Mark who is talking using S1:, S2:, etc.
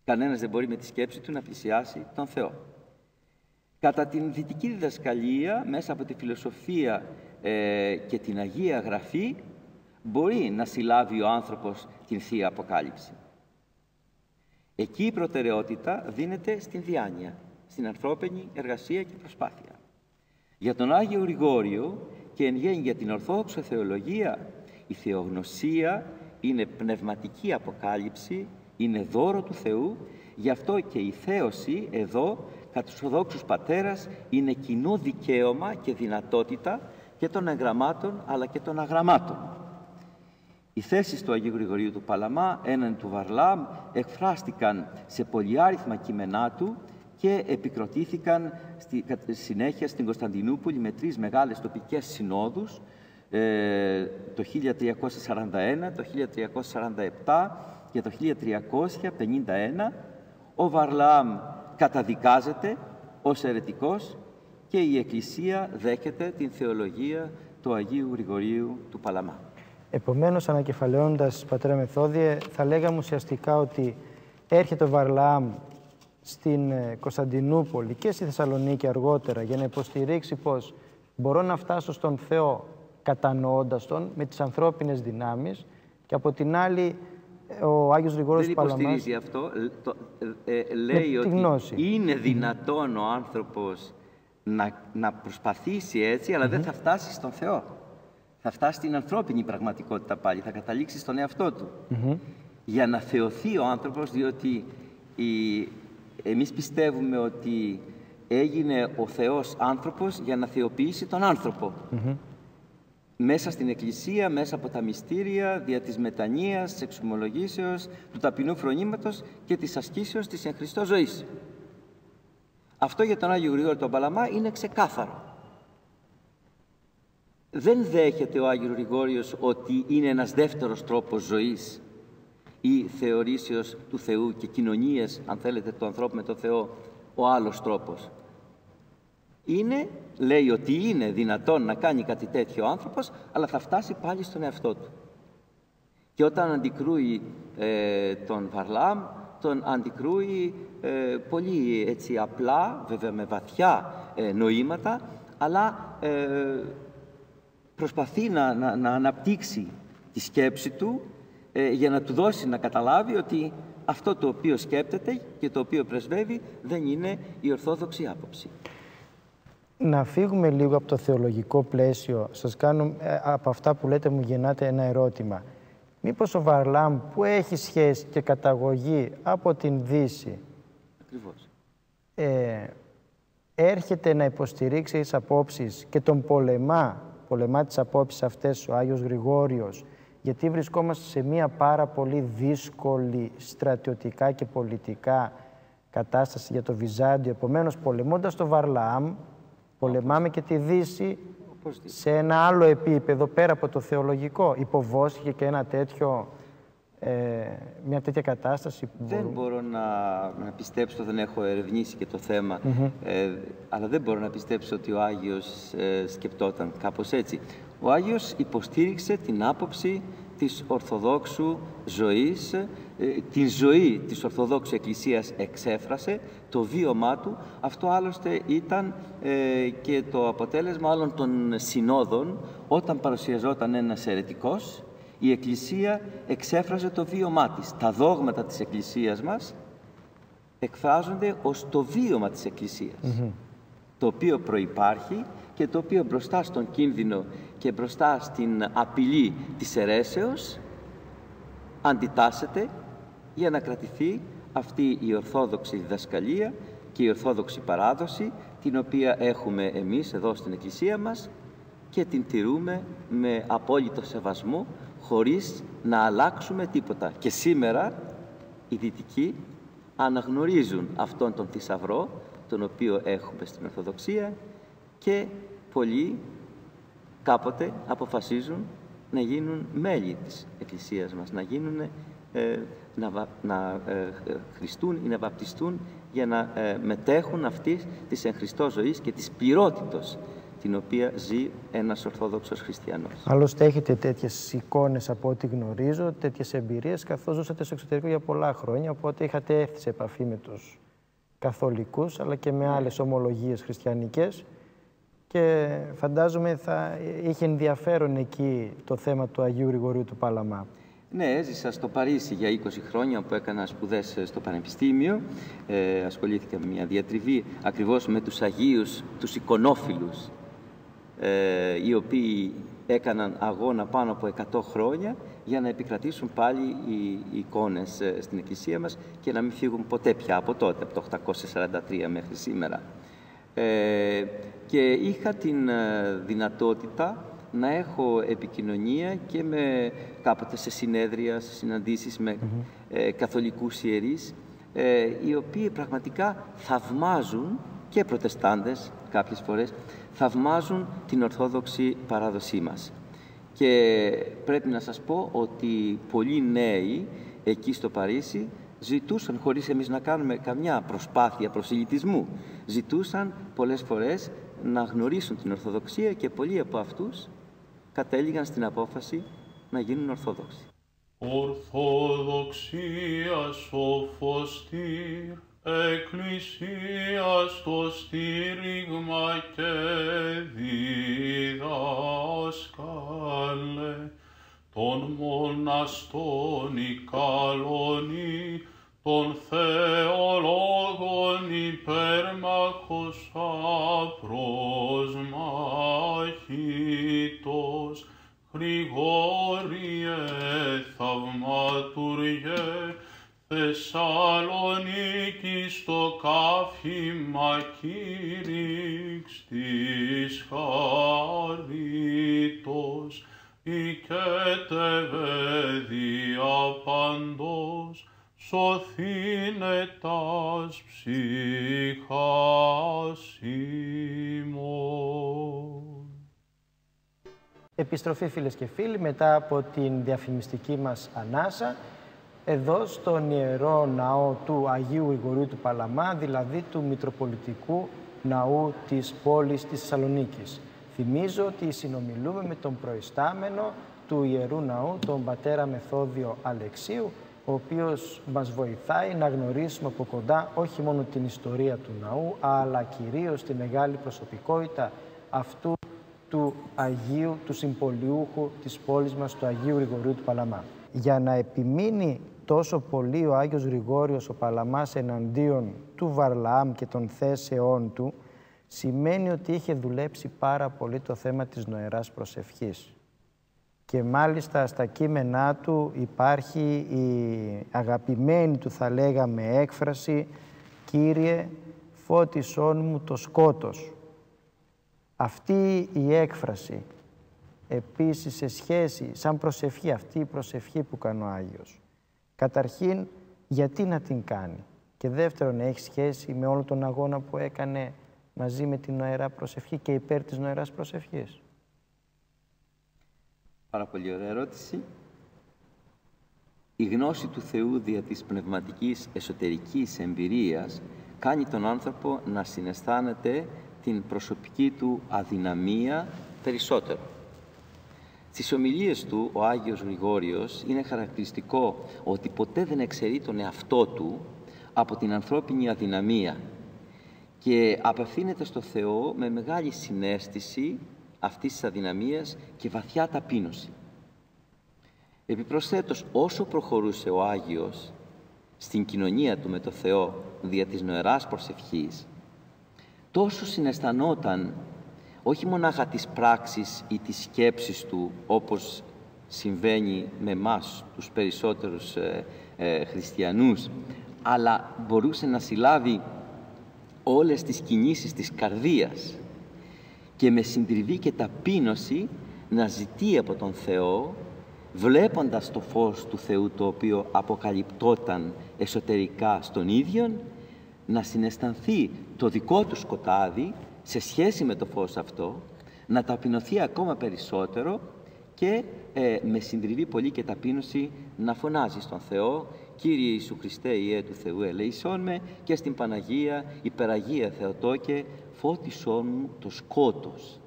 S1: Κανένας δεν μπορεί με τη σκέψη του να πλησιάσει τον Θεό. Κατά την δυτική διδασκαλία, μέσα από τη φιλοσοφία και την Αγία Γραφή, μπορεί να συλλάβει ο άνθρωπος την Θεία Αποκάλυψη. Εκεί η προτεραιότητα δίνεται στην διάνοια, στην ανθρώπινη εργασία και προσπάθεια. Για τον Άγιο Γρηγόριο και εν γέννη για την Ορθόδοξο Θεολογία, η θεογνωσία είναι πνευματική αποκάλυψη, είναι δώρο του Θεού, γι' αυτό και η θέωση εδώ, κατά τους Ορθοδόξους πατέρας, είναι κοινό δικαίωμα και δυνατότητα και των εγγραμμάτων αλλά και των αγραμμάτων. Οι θέσεις του Αγίου Γρηγορίου του Παλαμά έναντι του Βαρλάμ εκφράστηκαν σε πολυάριθμα κείμενά του και επικροτήθηκαν στη συνέχεια στην Κωνσταντινούπολη με 3 μεγάλες τοπικές συνόδους, το 1341, το 1347 και το 1351. Ο Βαρλάμ καταδικάζεται ως αιρετικός και η Εκκλησία δέχεται την θεολογία του Αγίου Γρηγορίου του Παλαμά.
S2: Επομένως, ανακεφαλαιώνοντας, πατέρα Μεθόδιε, θα λέγαμε ουσιαστικά ότι έρχεται ο Βαρλάμ στην Κωνσταντινούπολη και στη Θεσσαλονίκη αργότερα για να υποστηρίξει πως μπορώ να φτάσω στον Θεό κατανοώντας Τον με τις ανθρώπινες δυνάμεις, και από την άλλη ο Άγιος Γρηγόριος του Παλαμάς...
S1: Δεν υποστηρίζει αυτό, λέει ότι γνώση. Είναι δυνατόν ο άνθρωπος να προσπαθήσει έτσι, αλλά δεν θα φτάσει στον Θεό. Θα φτάσει στην ανθρώπινη πραγματικότητα πάλι, θα καταλήξει στον εαυτό του. Για να θεωθεί ο άνθρωπος, διότι εμείς πιστεύουμε ότι έγινε ο Θεός άνθρωπος για να θεοποιήσει τον άνθρωπο. Μέσα στην Εκκλησία, μέσα από τα μυστήρια, δια της μετανοίας, της εξομολογήσεως, του ταπεινού φρονήματος και της ασκήσεως της εν Χριστώ ζωής. Αυτό για τον Άγιο Γρηγόριο τον Παλαμά είναι ξεκάθαρο. Δεν δέχεται ο Άγιος Γρηγόριος ότι είναι ένας δεύτερος τρόπος ζωής ή θεωρήσεως του Θεού και κοινωνίες, αν θέλετε, του ανθρώπου με τον Θεό, ο άλλος τρόπος. Λέει ότι είναι δυνατόν να κάνει κάτι τέτοιο ο άνθρωπος, αλλά θα φτάσει πάλι στον εαυτό του. Και όταν αντικρούει τον Βαρλάμ, τον αντικρούει πολύ έτσι απλά, βέβαια με βαθιά νοήματα, αλλά προσπαθεί να αναπτύξει τη σκέψη του για να του δώσει να καταλάβει ότι αυτό το οποίο σκέπτεται και το οποίο πρεσβεύει δεν είναι η ορθόδοξη άποψη.
S2: Να φύγουμε λίγο από το θεολογικό πλαίσιο. Σας κάνω, από αυτά που λέτε μου γεννάτε ένα ερώτημα. Μήπως ο Βαρλάμ, που έχει σχέση και καταγωγή από την Δύση,
S1: ακριβώς,
S2: έρχεται να υποστηρίξει τις απόψεις και τον πολεμά τις απόψεις αυτές ο Άγιος Γρηγόριος, γιατί βρισκόμαστε σε μια πάρα πολύ δύσκολη στρατιωτικά και πολιτικά κατάσταση για το Βυζάντιο. Επομένως, πολεμώντας το Βαρλάμ, πολεμάμε και τη Δύση σε ένα άλλο επίπεδο, πέρα από το θεολογικό. Υποβόσκηκε και μια τέτοια κατάσταση που
S1: δεν μπορώ να πιστέψω, δεν έχω ερευνήσει και το θέμα, αλλά δεν μπορώ να πιστέψω ότι ο Άγιος σκεπτόταν κάπως έτσι. Ο Άγιος υποστήριξε την άποψη της Ορθοδόξου ζωής, τη ζωή της Ορθοδόξου Εκκλησίας εξέφρασε, το βίωμά του. Αυτό άλλωστε ήταν και το αποτέλεσμα όλων των συνόδων. Όταν παρουσιαζόταν ένας αιρετικός, η Εκκλησία εξέφραζε το βίωμά της. Τα δόγματα της Εκκλησίας μας εκφράζονται ως το βίωμα της Εκκλησίας, το οποίο προϋπάρχει και το οποίο μπροστά στον κίνδυνο και μπροστά στην απειλή της αιρέσεως αντιτάσσεται για να κρατηθεί αυτή η ορθόδοξη διδασκαλία και η ορθόδοξη παράδοση, την οποία έχουμε εμείς εδώ στην Εκκλησία μας και την τηρούμε με απόλυτο σεβασμό, χωρίς να αλλάξουμε τίποτα. Και σήμερα οι Δυτικοί αναγνωρίζουν αυτόν τον θησαυρό, τον οποίο έχουμε στην Ορθοδοξία, και πολλοί κάποτε αποφασίζουν να γίνουν μέλη της Εκκλησίας μας, να χριστούν ή να βαπτιστούν για να μετέχουν αυτής της εν Χριστώ ζωής και της πληρότητος την οποία ζει ένας Ορθόδοξος χριστιανός.
S2: Άλλωστε έχετε τέτοιες εικόνες από ό,τι γνωρίζω, τέτοιες εμπειρίες, καθώς ζούσατε στο εξωτερικό για πολλά χρόνια, οπότε είχατε έρθει σε επαφή με τους καθολικούς, αλλά και με άλλες ομολογίες χριστιανικές και φαντάζομαι θα είχε ενδιαφέρον εκεί το θέμα του Αγίου Γρηγορίου του Παλαμά.
S1: Ναι, έζησα στο Παρίσι για 20 χρόνια που έκανα σπουδές στο Πανεπιστήμιο. Ασχολήθηκα με μια διατριβή ακριβώς με τους Αγίους, τους εικονόφιλους, οι οποίοι έκαναν αγώνα πάνω από 100 χρόνια για να επικρατήσουν πάλι οι εικόνες στην Εκκλησία μας και να μην φύγουν ποτέ πια από τότε, από το 843 μέχρι σήμερα. Και είχα την δυνατότητα να έχω επικοινωνία και κάποτε σε συνέδρια, σε συναντήσεις με καθολικούς ιερείς, οι οποίοι πραγματικά θαυμάζουν, και προτεστάντες κάποιες φορές, θαυμάζουν την Ορθόδοξη παράδοσή μας. Και πρέπει να σας πω ότι πολλοί νέοι εκεί στο Παρίσι ζητούσαν, χωρίς εμείς να κάνουμε καμιά προσπάθεια προσελητισμού, ζητούσαν πολλές φορές να γνωρίσουν την Ορθοδοξία και πολλοί από αυτούς κατέληγαν στην απόφαση να γίνουν Ορθόδοξοι.
S3: Ορθοδοξία σοφοστήρ, Εκκλησία στο στήριγμα και διδάσκαλε, των μοναστών ικαλονή, των θεολόγων υπέρμαχος απροσμάχητος, Γρηγόριε θαυματουργέ, Θεσσαλονίκη στο κάφημα κήρυξ της χαρίτος, οικέτευε διαπαντός, σωθήνε τας ψυχάς ημών.
S2: Επιστροφή φίλες και φίλοι μετά από την διαφημιστική μας ανάσα εδώ στον Ιερό Ναό του Αγίου Γρηγορίου του Παλαμά, δηλαδή του Μητροπολιτικού Ναού της πόλης της Θεσσαλονίκης. Θυμίζω ότι συνομιλούμε με τον προϊστάμενο του Ιερού Ναού, τον πατέρα Μεθόδιο Αλεξίου, ο οποίος μας βοηθάει να γνωρίσουμε από κοντά όχι μόνο την ιστορία του ναού, αλλά κυρίως τη μεγάλη προσωπικότητα αυτού του Αγίου, του συμπολιούχου της πόλης μας, του Αγίου Γρηγορίου του Παλαμά. Για να επιμείνει τόσο πολύ ο Άγιος Γρηγόριος ο Παλαμάς εναντίον του Βαρλαάμ και των θέσεών του, σημαίνει ότι είχε δουλέψει πάρα πολύ το θέμα της νοεράς προσευχής. Και μάλιστα στα κείμενά του υπάρχει η αγαπημένη του, θα λέγαμε, έκφραση «Κύριε, φώτισόν μου το σκότος». Αυτή η έκφραση, επίσης σε σχέση, σαν προσευχή, αυτή η προσευχή που κάνει ο Άγιος, καταρχήν, γιατί να την κάνει, και δεύτερον, έχει σχέση με όλο τον αγώνα που έκανε μαζί με την νοερά προσευχή και υπέρ της νοεράς προσευχής.
S1: Πάρα πολύ ωραία ερώτηση. Η γνώση του Θεού δια της πνευματικής εσωτερικής εμπειρίας κάνει τον άνθρωπο να συναισθάνεται την προσωπική του αδυναμία περισσότερο. Στις ομιλίες του, ο Άγιος Γρηγόριος είναι χαρακτηριστικό ότι ποτέ δεν εξαιρεί τον εαυτό του από την ανθρώπινη αδυναμία και απευθύνεται στο Θεό με μεγάλη συναίσθηση αυτής της αδυναμίας και βαθιά ταπείνωση. Επιπροσθέτως, όσο προχωρούσε ο Άγιος στην κοινωνία του με το Θεό δια της νοεράς προσευχής, τόσο συναισθανόταν όχι μονάχα τις πράξεις ή τις σκέψεις του, όπως συμβαίνει με εμάς τους περισσότερους χριστιανούς, αλλά μπορούσε να συλλάβει όλες τις κινήσεις της καρδίας και με συντριβή και ταπείνωση να ζητεί από τον Θεό, βλέποντας το φως του Θεού το οποίο αποκαλυπτόταν εσωτερικά στον ίδιον, να συναισθανθεί το δικό του σκοτάδι σε σχέση με το φως αυτό, να ταπεινωθεί ακόμα περισσότερο και με συντριβή πολύ και ταπείνωση να φωνάζει στον Θεό «Κύριε Ιησού Χριστέ, Υιέ του Θεού, ελεησόν με», και στην Παναγία «Υπεραγία Θεοτόκε, φώτισόν μου το σκότος».